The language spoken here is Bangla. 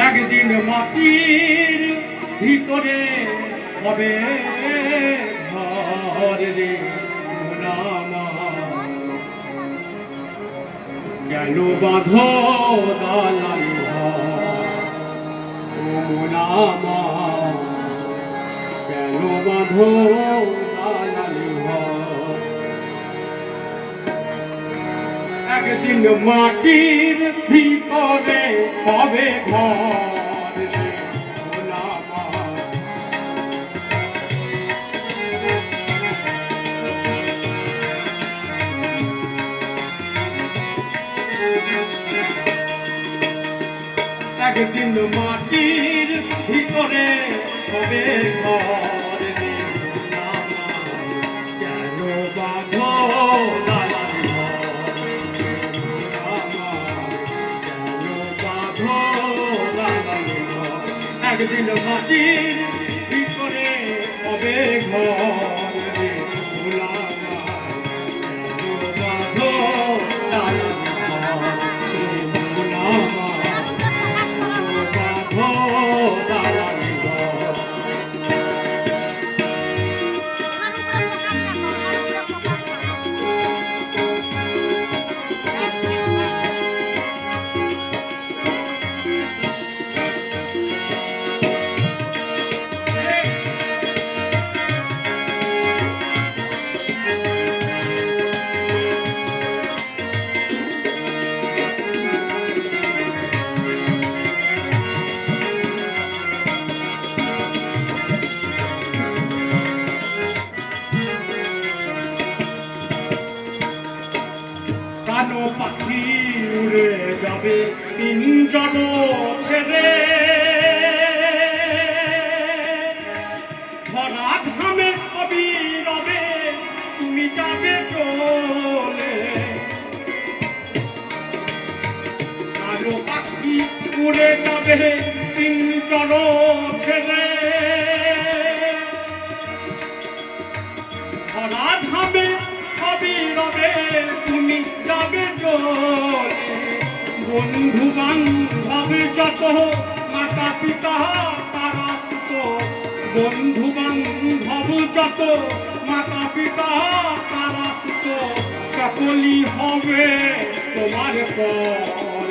একদিন মাটির ভিতরে হবে ঘর রে মোনামা, কেন বাঁধো দালান ঘর ও মোনামা, কেন বাঁধো দালান ঘর। একদিন মাটির ভিতরে হবে ঘর রে মোনামা, একদিন মাটির ভিতরে হবে ঘর রে মোনামা, কেন বাঁধো দালান ঘর মোনামা, কেন বাঁধো দালান ঘর। একদিন মাটির ভিতরে হবে ঘর রে মোনামা, কেন বাঁধো দালান ঘর রে মোনামা, কানো পাখি উড়ে যাবে পিঞ্জর ছেড়ে, ধরা ধামে কবি রবে তুমি যাবে চলে। কানো পাখি উড়ে যাবে পিঞ্জর ছেড়ে, ধরা ধামে কবি রবে তুমি যাবে চলে। বন্ধু বান্ধব যত মাতা পিতা তারা সুত, বন্ধু বান্ধব যত মাতা পিতা তারা সুত, সকলই হবে তোমার পর